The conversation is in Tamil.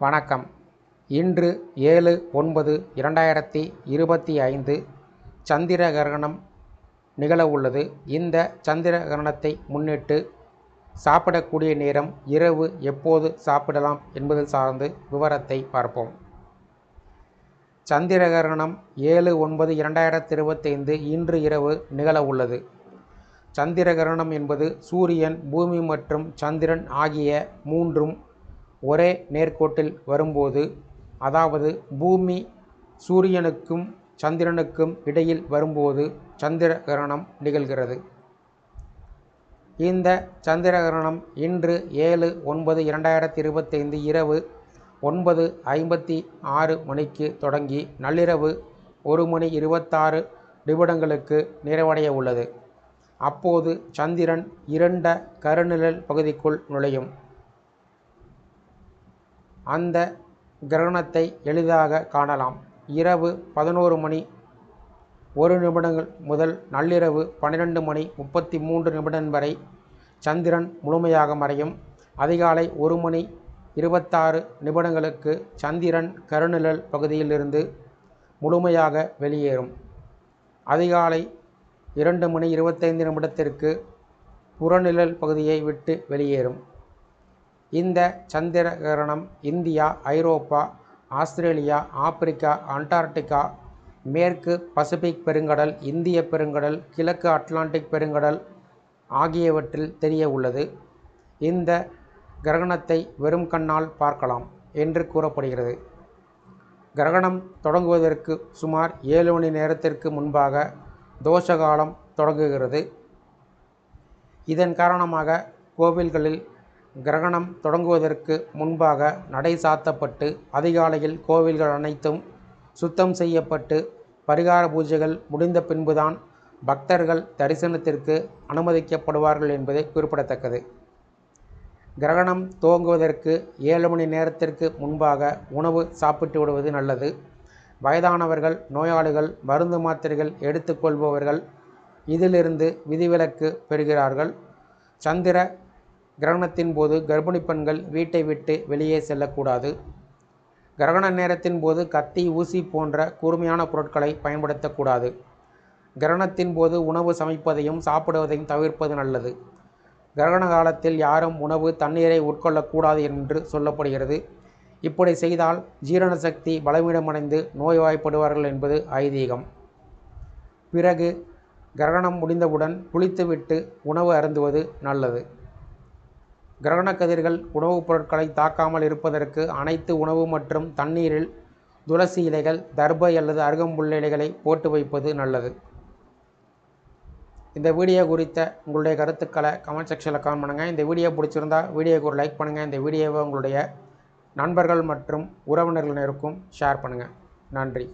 வணக்கம். இன்று 7/9/2025 சந்திர கிரகணம் நிகழவுள்ளது. இந்த சந்திர கிரகணத்தை முன்னிட்டு சாப்பிடக்கூடிய நேரம், இரவு எப்போது சாப்பிடலாம் என்பது சார்ந்து விவரத்தை பார்ப்போம். சந்திர கிரகணம் 7/9/2025 இன்று இரவு நிகழவுள்ளது. சந்திர கிரகணம் என்பது சூரியன், பூமி மற்றும் சந்திரன் ஆகிய மூன்றும் ஒரே நேர்கோட்டில் வரும்போது, அதாவது பூமி சூரியனுக்கும் சந்திரனுக்கும் இடையில் வரும்போது சந்திர கிரகணம் நிகழ்கிறது. இந்த சந்திர கிரகணம் இன்று 7/9/2025 இரவு 9:56 மணிக்கு தொடங்கி நள்ளிரவு 1:26 நிறைவடைய உள்ளது. அப்போது சந்திரன் இருண்ட கருநிழல் பகுதிக்குள் நுழையும். அந்த கிரகணத்தை எளிதாக காணலாம். இரவு 11:01 முதல் நள்ளிரவு 12:33 வரை சந்திரன் முழுமையாக மறையும். அதிகாலை 1:26 சந்திரன் கருநிழல் பகுதியில் இருந்து முழுமையாக வெளியேறும். அதிகாலை 2:25 புறநிழல் பகுதியை விட்டு வெளியேறும். இந்த சந்திர கிரகணம் இந்தியா, ஐரோப்பா, ஆஸ்திரேலியா, ஆப்பிரிக்கா, அண்டார்டிகா, மேற்கு பசிபிக் பெருங்கடல், இந்திய பெருங்கடல், கிழக்கு அட்லாண்டிக் பெருங்கடல் ஆகியவற்றில் தெரிய உள்ளது. இந்த கிரகணத்தை வெறும் கண்ணால் பார்க்கலாம் என்று கூறப்படுகிறது. கிரகணம் தொடங்குவதற்கு சுமார் 7 மணி நேரத்திற்கு முன்பாக தோஷகாலம் தொடங்குகிறது. இதன் காரணமாக கோவில்களில் கிரகணம் தொடங்குவதற்கு முன்பாக நடை சாத்தப்பட்டு, அதிகாலையில் கோவில்கள் அனைத்தும் சுத்தம் செய்யப்பட்டு, பரிகார பூஜைகள் முடிந்த பின்புதான் பக்தர்கள் தரிசனத்திற்கு அனுமதிக்கப்படுவார்கள் என்பது குறிப்பிடத்தக்கது. கிரகணம் துவங்குவதற்கு 7 மணி நேரத்திற்கு முன்பாக உணவு சாப்பிட்டு விடுவது நல்லது. வயதானவர்கள், நோயாளிகள், மருந்து மாத்திரைகள் எடுத்துக்கொள்பவர்கள் இதிலிருந்து விதிவிலக்கு பெறுகிறார்கள். சந்திர கிரகணத்தின் போது கர்ப்பிணி பெண்கள் வீட்டை விட்டு வெளியே செல்லக்கூடாது. கிரகண நேரத்தின் போது கத்தி, ஊசி போன்ற கூர்மையான பொருட்களை பயன்படுத்தக்கூடாது. கிரகணத்தின் போது உணவு சமைப்பதையும் சாப்பிடுவதையும் தவிர்ப்பது நல்லது. கிரகண காலத்தில் யாரும் உணவு, தண்ணீரை உட்கொள்ளக்கூடாது என்று சொல்லப்படுகிறது. இப்படி செய்தால் ஜீரண சக்தி பலவீனமடைந்து நோய்வாய்ப்படுவார்கள் என்பது ஐதீகம். பிறகு கிரகணம் முடிந்தவுடன் குளித்துவிட்டு உணவு அருந்துவது நல்லது. கிரகண கதிர்கள் உணவுப் பொருட்களை தாக்காமல் இருப்பதற்கு அனைத்து உணவு மற்றும் தண்ணீரில் துளசி இலைகள், தர்பை அல்லது அருகம்புல் இலைகளை போட்டு வைப்பது நல்லது. இந்த வீடியோ குறித்த உங்களுடைய கருத்துக்களை கமெண்ட் செக்ஷனில் கமெண்ட் பண்ணுங்கள். இந்த வீடியோ பிடிச்சிருந்தா வீடியோக்கு ஒரு லைக் பண்ணுங்கள். இந்த வீடியோவை உங்களுடைய நண்பர்கள் மற்றும் உறவினர்களுக்கும் ஷேர் பண்ணுங்கள். நன்றி.